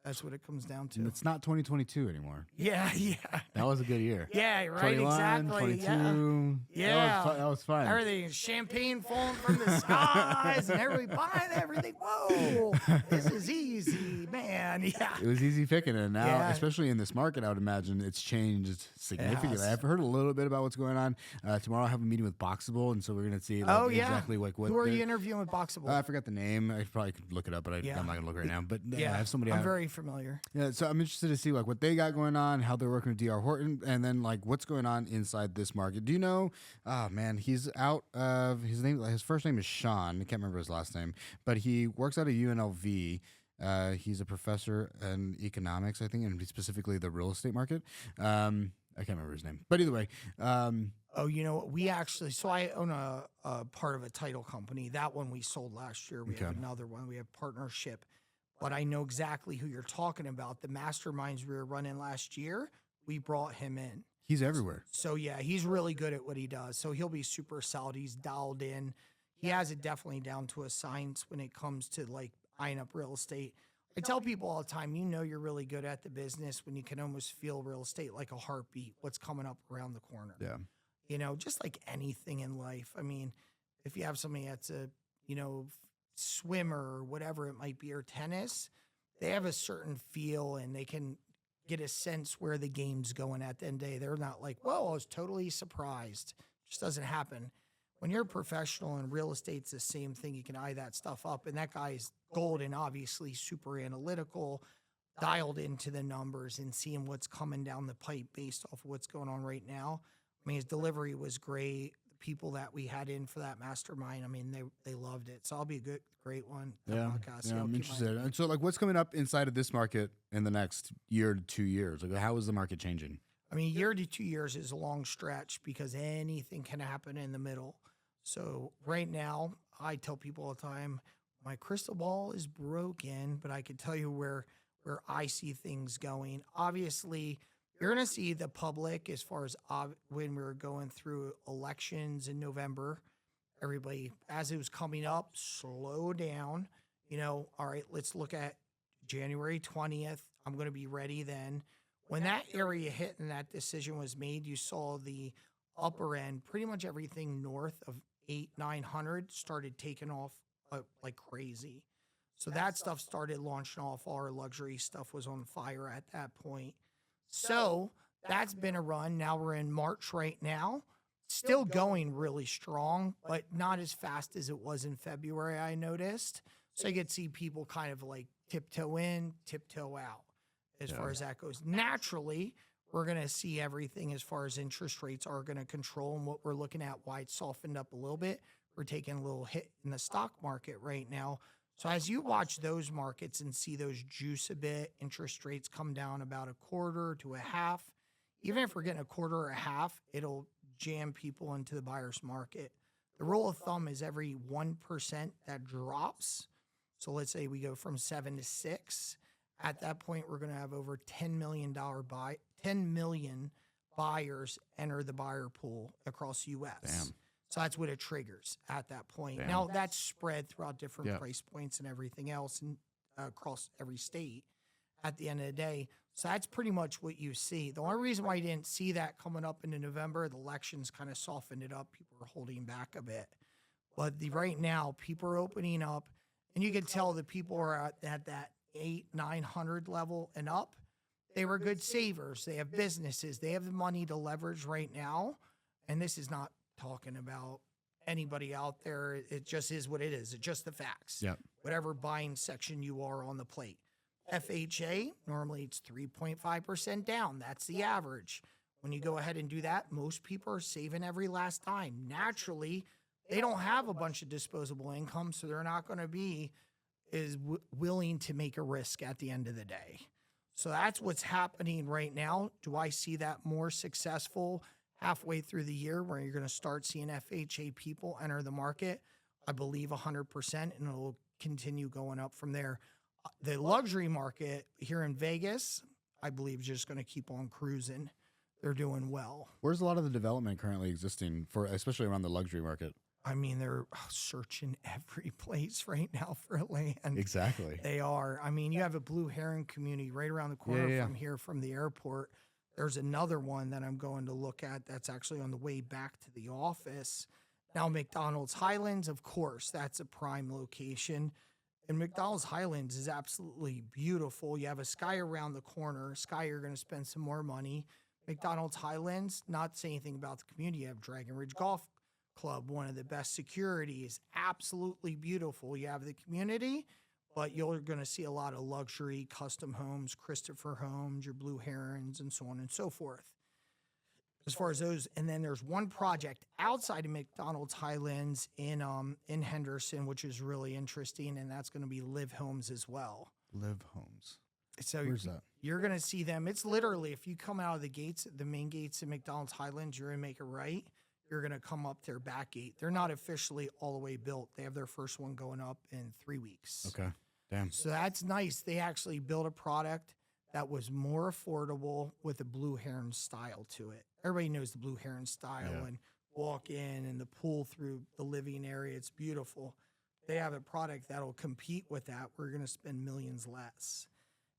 That's what it comes down And to. it's not 2022 anymore. Yeah, yeah. That was a good year. Yeah, right, 21, exactly. 22. Yeah. That was fun. Everything is champagne falling from the skies and everybody buying everything. Whoa, this is easy, man. Yeah. It was easy picking, and now, Yeah. especially in this market, I would imagine it's changed significantly. Yes. I've heard a little bit about what's going on. Tomorrow I have a meeting with Boxable, and so we're going to see Oh, yeah. exactly like what. Who are they're- you interviewing with Boxable? I forgot the name. I probably could look it up, but Yeah. I'm not going to look right now. But yeah, I have somebody. I'm out- very familiar. Yeah, so I'm interested to see like what they got going on, how they're working with DR Horton, and then like what's going on inside this market. Do you know? Oh man, he's out of his name. His first name is Sean. I can't remember his last name, but he works out of UNLV. He's a professor in economics, I think, and specifically the real estate market. I can't remember his name, but either way, Oh, you know what? We actually, so I own a part of a title company. That one we sold last year. We have Okay. another one. We have partnership. But I know exactly who you're talking about. The masterminds we were running last year, we brought him in. he's everywhere. So yeah, he's really good at what he does. So he'll be super solid. He's dialed in. He has it definitely down to a science when it comes to like eyeing up real estate. I tell people all the time, you know, you're really good at the business when you can almost feel real estate like a heartbeat, what's coming up around the corner. Yeah, You know, just like anything in life. I mean, if you have somebody that's a, you know, swimmer or whatever it might be, or tennis, they have a certain feel and they can get a sense where the game's going at the end of the day. They're not like, whoa, I was totally surprised. Just doesn't happen. When you're a professional in real estate, it's the same thing. You can eye that stuff up. And that guy's golden, obviously super analytical, dialed into the numbers and seeing what's coming down the pipe based off of what's going on right now. I mean, his delivery was great. The people that we had in for that mastermind, I mean, they loved it. So I'll be a great one. that yeah, podcast. yeah. I'll I'm keep my- interested. And so, like, what's coming up inside of this market in the next year to 2 years? Like, how is the market changing? I mean, year to 2 years is a long stretch because anything can happen in the middle. So right now, I tell people all the time, my crystal ball is broken, but I can tell you where I see things going. Obviously, you're going to see the public as far as when we were going through elections in November, everybody, as it was coming up, slow down. You know, all right, let's look at January 20th. I'm going to be ready then. When that area hit and that decision was made, you saw the upper end, pretty much everything north of 900 started taking off like crazy. So that stuff started launching off. All our luxury stuff was on fire at that point. So that's been a run. Now we're in March right now. Still going really strong, but not as fast as it was in February, I noticed. So you could see people kind of like tiptoe in, tiptoe out as far as that goes. Naturally, we're going to see everything as far as interest rates are going to control and what we're looking at, why it's softened up a little bit. We're taking a little hit in the stock market right now. So as you watch those markets and see those juice a bit, interest rates come down about a quarter to a half. Even if we're getting a quarter or a half, it'll jam people into the buyer's market. The rule of thumb is every 1% that drops. So let's say we go from 7 to 6. At that point, we're going to have over $10 million 10 million buyers enter the buyer pool across the U.S. Damn. So that's what it triggers at that point. Damn. Now, that's spread throughout different Yeah. price points and everything else and across every state at the end of the day. So that's pretty much what you see. The only reason why you didn't see that coming up into November, the elections kind of softened it up. People are holding back a bit. But right now, people are opening up, and you can tell that people are at that 900 level and up. They were good savers. They have businesses. They have the money to leverage right now. And this is not talking about anybody out there. It just is what it is. It's just the facts. Yep. Whatever buying section you are on the plate. FHA, normally it's 3.5% down. That's the average. When you go ahead and do that, most people are saving every last dime. Naturally, they don't have a bunch of disposable income, so they're not going to be as willing to make a risk at the end of the day. So that's what's happening right now. Do I see that more successful halfway through the year where you're going to start seeing FHA people enter the market? I believe 100%, and it'll continue going up from there. The luxury market here in Vegas, I believe, is just going to keep on cruising. They're doing well. Where's a lot of the development currently existing for, especially around the luxury market? I mean, they're searching every place right now for land. Exactly. They are. I mean, you have a blue heron community right around the corner yeah. from here, from the airport. There's another one that I'm going to look at that's actually on the way back to the office. Now, McDonald's Highlands, of course, that's a prime location. And McDonald's Highlands is absolutely beautiful. You have a Sky around the corner. Sky, you're going to spend some more money. McDonald's Highlands, not say anything about the community. You have Dragon Ridge Golf Club, one of the best securities. Absolutely beautiful. You have the community, but you're going to see a lot of luxury, custom homes, Christopher homes, your Blue Herons, and so on and so forth. As far as those, and then there's one project outside of McDonald's Highlands in Henderson, which is really interesting, and that's going to be Live Homes as well. Live Homes. So Where's that? you're going to see them. It's literally, if you come out of the gates, the main gates in McDonald's Highlands, you're going to make a right. You're going to come up their back gate. They're not officially all the way built. They have their first one going up in 3 weeks. Okay. Damn. So that's nice. They actually built a product that was more affordable with a Blue Heron style to it. Everybody knows the Blue Heron style and walk in and the pool through the living area. It's beautiful. They have a product that'll compete with that. We're going to spend millions less.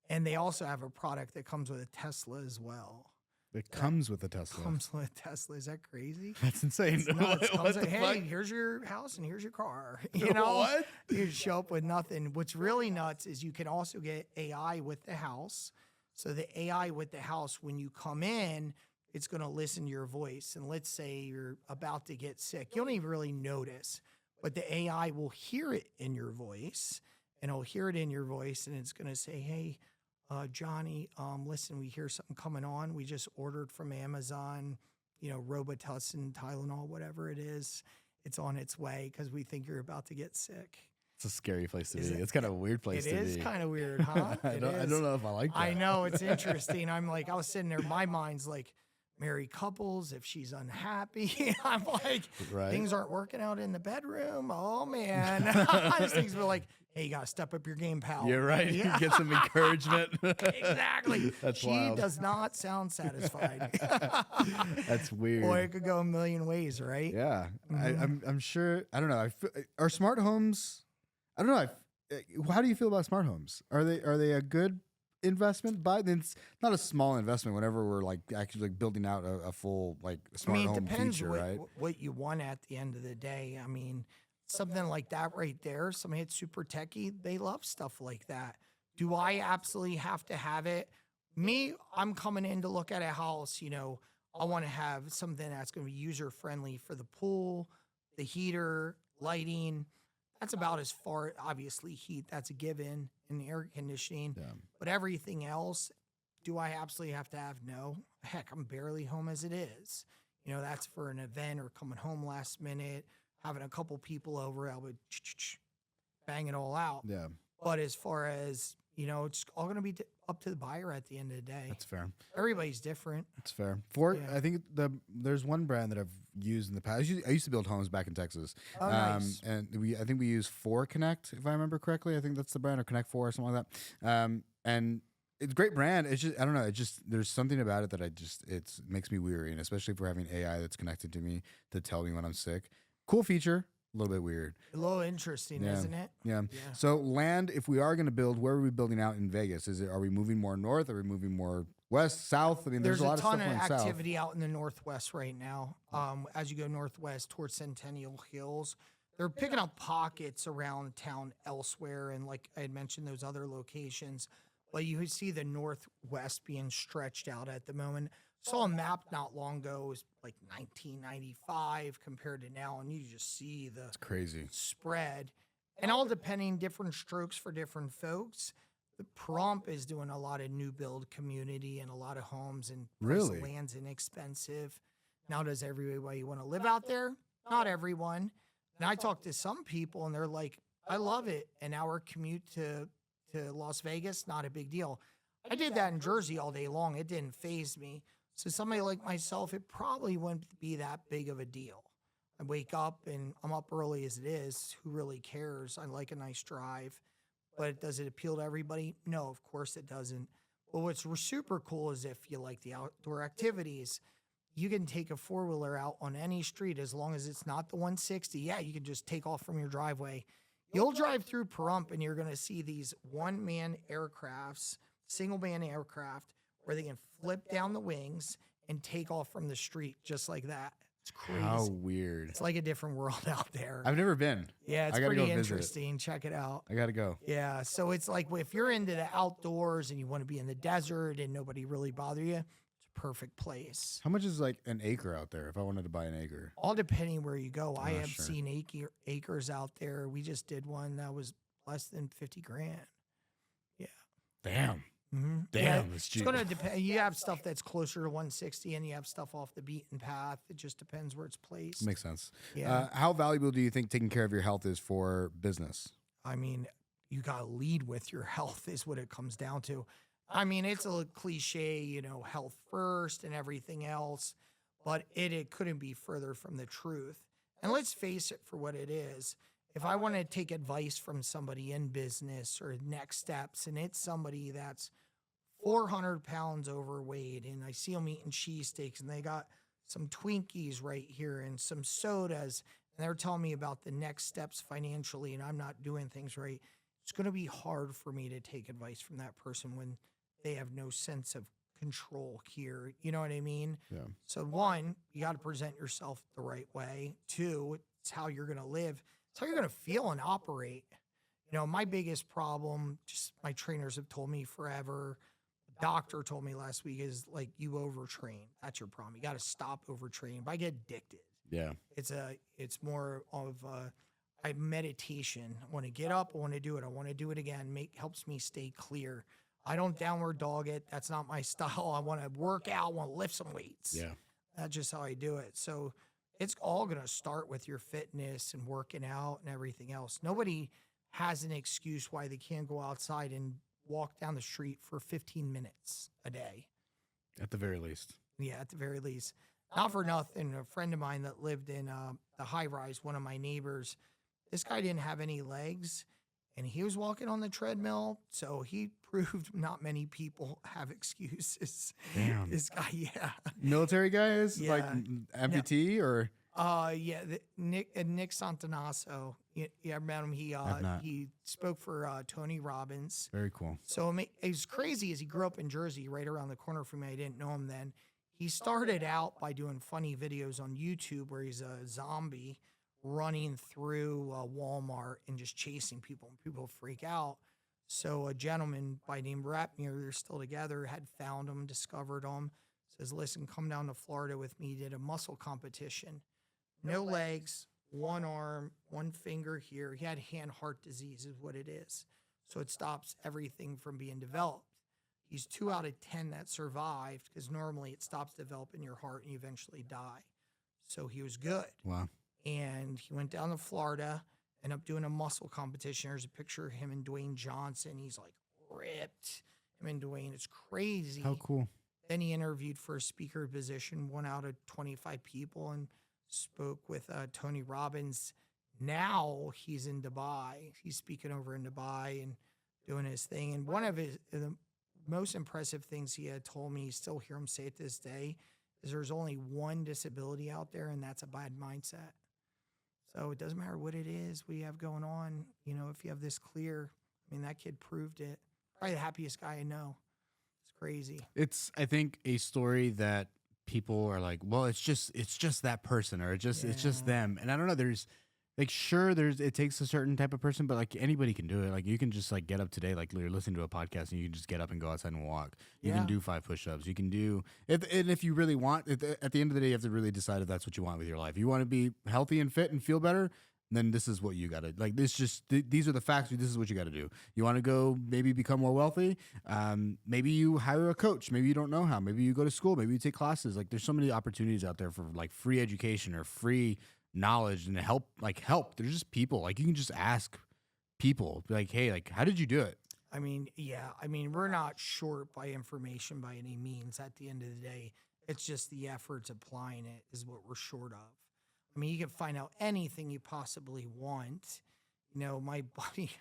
And they also have a product that comes with a Tesla as well. It comes with a Tesla. Comes with a Tesla. Is that crazy? That's insane. It's nuts. What Comes the with, fuck? hey, here's your house and here's your car. You know, What? You show up with nothing. What's really nuts is you can also get AI with the house. So the AI with the house, when you come in, it's going to listen to your voice. And let's say you're about to get sick. You don't even really notice, but the AI will hear it in your voice, and it'll hear it in your voice, and it's going to say, hey, Johnny, listen, we hear something coming on. We just ordered from Amazon, Robitussin, Tylenol, whatever it is. It's on its way because we think you're about to get sick. It's a scary place to be. Is it- It's kind of a weird place to be. It is kind of weird, huh? I don't know if I like that. I know, it's interesting. I was sitting there, my mind's like, married couples, if she's unhappy. I'm like, Right. things aren't working out in the bedroom. Oh, man. These things were like, hey, you got to step up your game, pal. You're right. Yeah. Get some encouragement. Exactly. That's she wild. does not sound satisfied. That's weird. Boy, it could go a million ways, right? Yeah. Mhm. I'm sure. I don't know. Are smart homes? I don't know. How do you feel about smart homes? Are they a good investment? It's not a small investment whenever we're like actually like building out a full like smart it home depends feature, right? what you want at the end of the day. I mean, something like that right there, somebody that's super techie, they love stuff like that. Do I absolutely have to have it? Me, I'm coming in to look at a house, I want to have something that's going to be user friendly for the pool, the heater, lighting. That's about as far, obviously, heat, that's a given, in the air conditioning. Yeah. But everything else, do I absolutely have to have? No. Heck, I'm barely home as it is. That's for an event or coming home last minute, having a couple people over, I would bang it all out. Yeah. But as far as, it's all going to be up to the buyer at the end of the day. That's fair. Everybody's different. That's fair. Yeah. I think there's one brand that I've used in the past. I used to build homes back in Texas. Oh, nice. And I think we use 4 Connect, if I remember correctly. I think that's the brand, or Connect 4 or something like that. And it's a great brand. It's just, I don't know. It just, there's something about it that it makes me weary. And especially if we're having AI that's connected to me to tell me when I'm sick. Cool feature. A little bit weird. A little interesting, Yeah. isn't it? Yeah. Yeah. So land, if we are going to build, where are we building out in Vegas? Are we moving more north? Are we moving more west, south? I mean, there's a lot of ton stuff of going south. activity out in the Northwest right now. As you go northwest towards Centennial Hills, they're picking up pockets around town elsewhere. And like I had mentioned, those other locations, but you see the Northwest being stretched out at the moment. Saw a map not long ago. It was like 1995 compared to now, and you just see the It's crazy. spread. And all depending, different strokes for different folks. The Prompt is doing a lot of new build community and a lot of homes, and price of Really? land's inexpensive. Now, does everybody want to live out there? Not everyone. And I talk to some people, and they're like, I love it. An hour commute to Las Vegas, not a big deal. I did that in Jersey all day long. It didn't faze me. So somebody like myself, it probably wouldn't be that big of a deal. I wake up and I'm up early as it is. Who really cares? I like a nice drive. But does it appeal to everybody? No, of course it doesn't. But what's super cool is if you like the outdoor activities. you can take a four-wheeler out on any street as long as it's not the 160. Yeah, you can just take off from your driveway. You'll drive through Pahrump and you're going to see these one-man aircrafts, single-man aircraft, where they can flip down the wings and take off from the street just like that. It's crazy. How weird. It's like a different world out there. I've never been. Yeah, it's I gotta pretty go visit. interesting. Check it out. I got to go. Yeah, so it's like if you're into the outdoors and you want to be in the desert and nobody really bother you, it's a perfect place. How much is like an acre out there if I wanted to buy an acre? All depending where you go. I Oh, have sure. seen acres out there. We just did one that was less than 50 grand. Yeah. Damn. Mm-hmm. Damn, Yeah, it's it's cheap. going to depend. You have stuff that's closer to 160 and you have stuff off the beaten path. It just depends where it's placed. Makes sense. Yeah. How valuable do you think taking care of your health is for business? I mean, you got to lead with your health is what it comes down to. I mean, it's a cliche, you know, health first and everything else, but it couldn't be further from the truth. And let's face it for what it is. If I want to take advice from somebody in business or next steps, and it's somebody that's 400 pounds overweight, and I see them eating cheesesteaks, and they got some Twinkies right here and some sodas, and they're telling me about the next steps financially, and I'm not doing things right, it's going to be hard for me to take advice from that person when they have no sense of control here. You know what I mean? Yeah. So one, you got to present yourself the right way. Two, it's how you're going to live. It's how you're going to feel and operate. You know, my biggest problem, just my trainers have told me forever, the doctor told me last week, is like, you overtrain. That's your problem. You got to stop overtraining. But I get addicted. Yeah. It's more of a meditation. I want to get up. I want to do it. I want to do it again. Helps me stay clear. I don't downward dog it. That's not my style. I want to work out. I want to lift some weights. Yeah. That's just how I do it. So it's all going to start with your fitness and working out and everything else. Nobody has an excuse why they can't go outside and walk down the street for 15 minutes a day. At the very least. Yeah, at the very least. Not for nothing, a friend of mine that lived in the high rise, one of my neighbors, this guy didn't have any legs, and he was walking on the treadmill, so he proved not many people have excuses. Damn. This guy, yeah. Military guys? Yeah. Like amputee or? Yeah, Nick Santanasso. Yeah, I met him. I've not. He spoke for Tony Robbins. Very cool. So it was crazy as he grew up in Jersey, right around the corner from me. I didn't know him then. He started out by doing funny videos on YouTube where he's a zombie running through Walmart and just chasing people, and people freak out. So a gentleman by name Ratmere, they're still together, had found him, discovered him, says, listen, come down to Florida with me. Did a muscle competition. No legs, one arm, one finger here. He had hand-heart disease is what it is. So it stops everything from being developed. He's 2 out of 10 that survived because normally it stops developing your heart and you eventually die. So he was good. Wow. And he went down to Florida, ended up doing a muscle competition. There's a picture of him and Dwayne Johnson. He's like ripped. Him and Dwayne, it's crazy. How cool. Then he interviewed for a speaker position, 1 out of 25 people, and spoke with Tony Robbins. Now he's in Dubai. He's speaking over in Dubai and doing his thing. And one of the most impressive things he had told me, still hear him say it to this day, is there's only one disability out there, and that's a bad mindset. So it doesn't matter what it is we have going on. You know, if you have this clear, I mean, that kid proved it. Probably the happiest guy I know. It's crazy. It's, I think, a story that people are like, well, it's just that person, or it's just them. And I don't know, there's like, sure, it takes a certain type of person, but like anybody can do it. Like you can just like get up today, like you're listening to a podcast and you can just get up and go outside and walk. You can do 5 push-ups. You can do, if you really want, at the end of the day, you have to really decide if that's what you want with your life. You want to be healthy and fit and feel better, then this is what you got to, like, these are the facts. This is what you got to do. You want to go maybe become more wealthy. Maybe you hire a coach. Maybe you don't know how. Maybe you go to school. Maybe you take classes. Like there's so many opportunities out there for like free education or free knowledge and help. There's just people, like you can just ask people like, hey, like, how did you do it? I mean, yeah. I mean, we're not short by information by any means. At the end of the day, it's just the efforts applying it is what we're short of. I mean, you can find out anything you possibly want. You know, my buddy,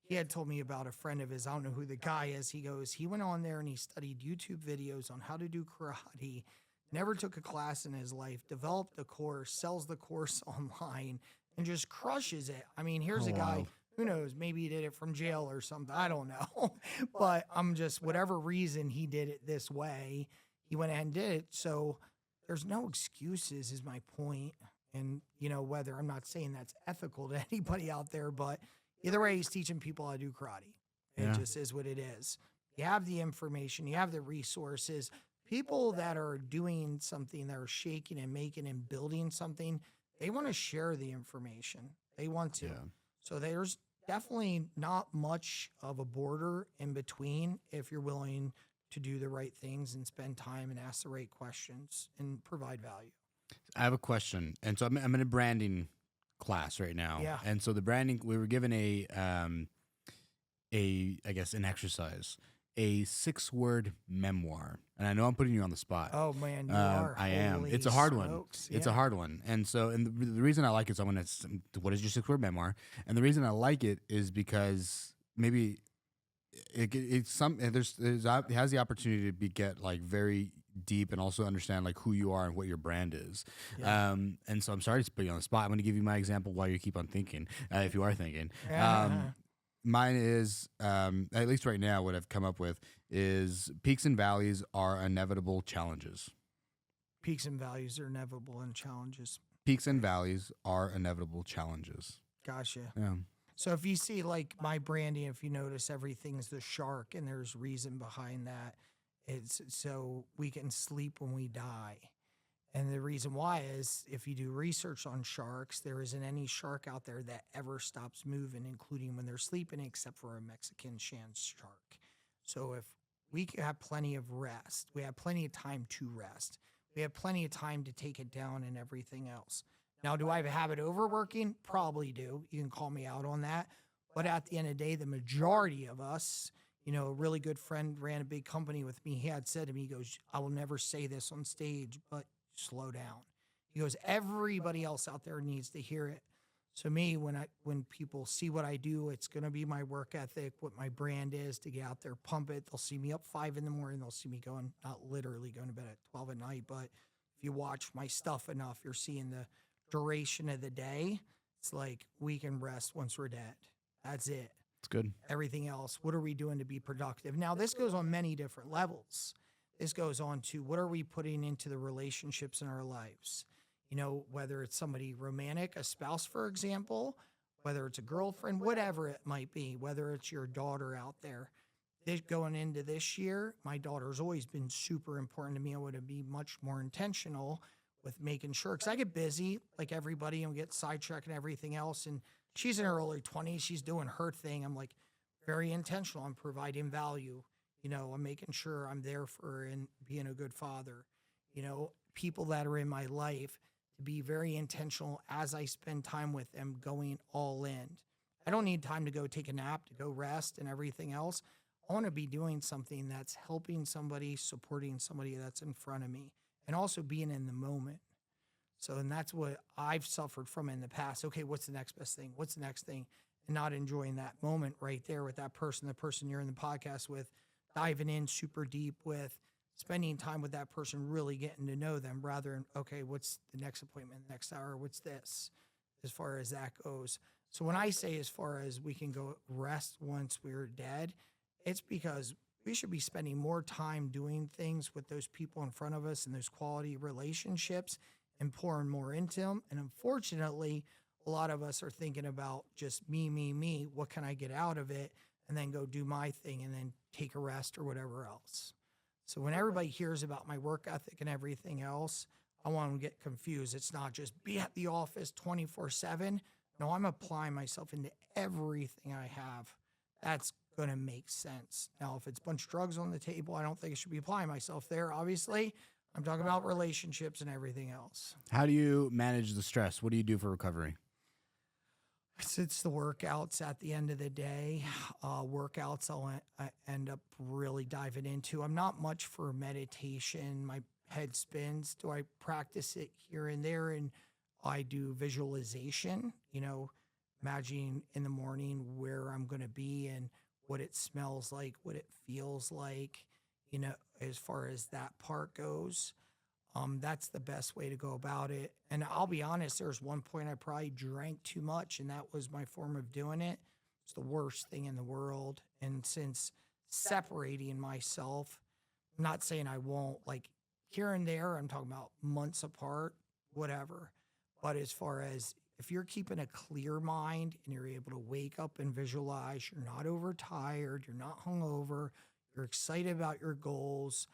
he had told me about a friend of his. I don't know who the guy is. He goes, he went on there and he studied YouTube videos on how to do karate, never took a class in his life, developed a course, sells the course online, and just crushes it. I mean, here's Oh, a guy, wow. who knows, maybe he did it from jail or something. I don't know. But I'm just, whatever reason he did it this way, he went ahead and did it. So there's no excuses, is my point. And, whether I'm not saying that's ethical to anybody out there, but either way, he's teaching people how to do karate. It Yeah. just is what it is. You have the information, you have the resources. People that are doing something, that are shaking and making and building something, they want to share the information. They want to. Yeah. So there's definitely not much of a border in between if you're willing to do the right things and spend time and ask the right questions and provide value. I have a question. And so I'm in a branding class right now. Yeah. And so the branding, we were given I guess, an exercise, a 6-word memoir. And I know I'm putting you on the spot. Oh man, you are. I am. Holy It's a hard one. smokes. It's a Yeah. hard one. And so, and the reason I like it, so I'm going to, what is your 6-word memoir? And the reason I like it is because maybe it has the opportunity to get like very deep and also understand like who you are and what your brand is. Yeah. And so I'm sorry to put you on the spot. I'm going to give you my example while you keep on thinking, if you are thinking. Yeah. Mine is, at least right now, what I've come up with is peaks and valleys are inevitable challenges. Peaks and values are inevitable and challenges. Peaks and valleys are inevitable challenges. Gotcha. Yeah. So if you see like my branding, if you notice everything's the shark and there's reason behind that, it's so we can sleep when we die. And the reason why is if you do research on sharks, there isn't any shark out there that ever stops moving, including when they're sleeping, except for a Mexican sand shark. So if we have plenty of rest, we have plenty of time to rest, we have plenty of time to take it down and everything else. Now, do I have a habit of overworking? Probably do. You can call me out on that. But at the end of the day, the majority of us, a really good friend ran a big company with me. He had said to me, he goes, I will never say this on stage, but slow down. He goes, everybody else out there needs to hear it. So me, when people see what I do, it's going to be my work ethic, what my brand is, to get out there, pump it. They'll see me up 5 a.m. They'll see me going, not literally going to bed at 12 at night, but if you watch my stuff enough, you're seeing the duration of the day. It's like we can rest once we're dead. That's it. It's good. Everything else, what are we doing to be productive? Now, this goes on many different levels. This goes on to what are we putting into the relationships in our lives? Whether it's somebody romantic, a spouse, for example, whether it's a girlfriend, whatever it might be, whether it's your daughter out there. Going into this year, my daughter's always been super important to me. I want to be much more intentional with making sure, because I get busy like everybody and get sidetracked and everything else. And she's in her early 20s. She's doing her thing. I'm like very intentional. I'm providing value. I'm making sure I'm there for her and being a good father. People that are in my life, to be very intentional as I spend time with them, going all in. I don't need time to go take a nap, to go rest and everything else. I want to be doing something that's helping somebody, supporting somebody that's in front of me, and also being in the moment. So, and that's what I've suffered from in the past. Okay, what's the next best thing? What's the next thing? And not enjoying that moment right there with that person, the person you're in the podcast with, diving in super deep with, spending time with that person, really getting to know them rather than, okay, what's the next appointment, next hour? What's this as far as that goes? So when I say as far as we can go rest once we're dead, it's because we should be spending more time doing things with those people in front of us and those quality relationships and pouring more into them. And unfortunately, a lot of us are thinking about just me, me, me. What can I get out of it? And then go do my thing and then take a rest or whatever else. So when everybody hears about my work ethic and everything else, I want them to get confused. It's not just be at the office 24/7. No, I'm applying myself into everything I have. That's going to make sense. Now, if it's a bunch of drugs on the table, I don't think I should be applying myself there. Obviously, I'm talking about relationships and everything else. How do you manage the stress? What do you do for recovery? It's the workouts at the end of the day. Workouts I end up really diving into. I'm not much for meditation. My head spins. Do I practice it here and there? And I do visualization, imagining in the morning where I'm going to be and what it smells like, what it feels like, as far as that part goes. That's the best way to go about it. And I'll be honest, there's one point I probably drank too much, and that was my form of doing it. It's the worst thing in the world. And since separating myself, I'm not saying I won't, like here and there, I'm talking about months apart, whatever. But as far as if you're keeping a clear mind and you're able to wake up and visualize, you're not overtired, you're not hungover, you're excited about your goals,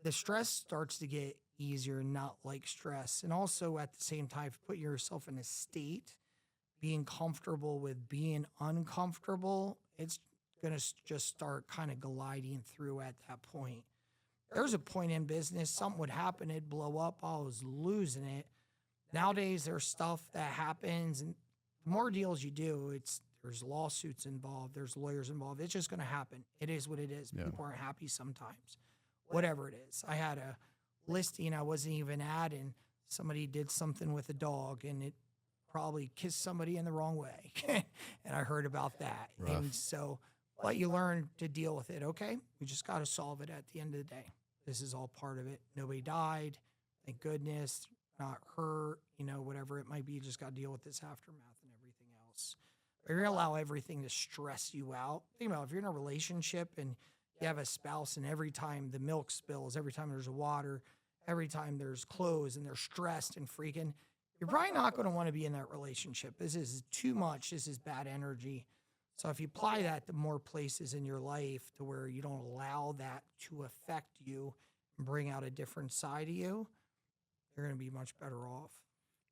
the stress starts to get easier, not like stress. And also at the same time, put yourself in a state, being comfortable with being uncomfortable, it's going to just start kind of gliding through at that point. There's a point in business, something would happen, it'd blow up, I was losing it. Nowadays, there's stuff that happens, and the more deals you do, there's lawsuits involved, there's lawyers involved. It's just going to happen. It is what it is. Yeah. People aren't happy sometimes. Whatever it is. I had a listing I wasn't even at, and somebody did something with a dog, and it probably kissed somebody in the wrong way. And I heard about that. Rough. And so, but you learn to deal with it. Okay, we just got to solve it at the end of the day. This is all part of it. Nobody died. Thank goodness. Not hurt, whatever it might be. You just got to deal with this aftermath and everything else. But you're going to allow everything to stress you out. Think about it, if you're in a relationship and you have a spouse, and every time the milk spills, every time there's water, every time there's clothes, and they're stressed and freaking, you're probably not going to want to be in that relationship. This is too much. This is bad energy. So if you apply that to more places in your life to where you don't allow that to affect you and bring out a different side of you, you're going to be much better off.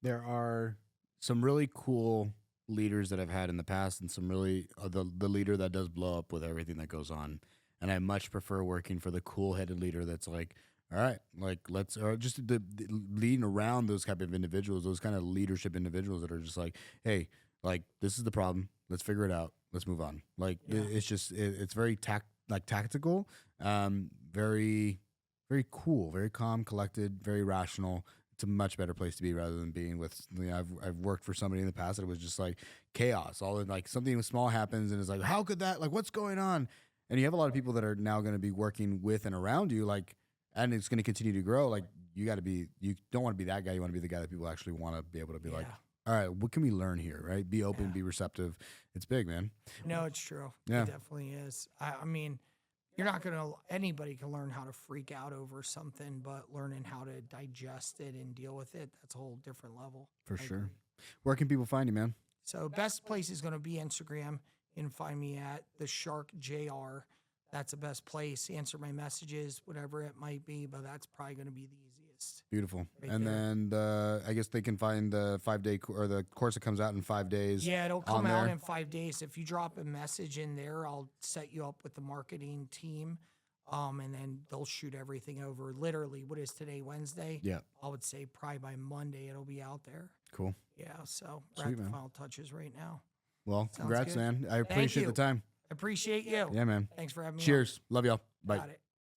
There are some really cool leaders that I've had in the past, and some really the leader that does blow up with everything that goes on. And I much prefer working for the cool-headed leader that's like, all right, like let's, or just the leading around those type of individuals, those kind of leadership individuals that are just like, hey, like this is the problem, let's figure it out, let's move on. Like it's just it's very tactical, very very cool, very calm, collected, very rational. It's a much better place to be rather than being with. I've worked for somebody in the past that it was just like chaos. All in, like something small happens and it's like, how could that? Like, what's going on? And you have a lot of people that are now going to be working with and around you, like, and it's going to continue to grow. Like, you don't want to be that guy. You want to be the guy that people actually want to be able to be like, all right, what can we learn here, right? Be open, be receptive. It's big, man. No, it's true. Yeah. It definitely is. I mean, anybody can learn how to freak out over something, but learning how to digest it and deal with it, that's a whole different level. For sure. Where can people find you, man? So best place is going to be Instagram. You can find me at the Shark JR. That's the best place. Answer my messages, whatever it might be, but that's probably going to be the easiest. Beautiful. Right and there. Then I guess they can find the 5-day or the course that comes out in 5 days. Yeah, it'll come on out there. in 5 days. If you drop a message in there, I'll set you up with the marketing team. And then they'll shoot everything over. Literally, what is today, Wednesday? Yeah. I would say probably by Monday it'll be out there. Cool. Yeah, so we're Sweet, at the man. final touches right now. Well, Sounds congrats, good. man. I appreciate you. the time. Appreciate you. Yeah, man. Thanks for having me on. Cheers. Love y'all. Bye. Got it.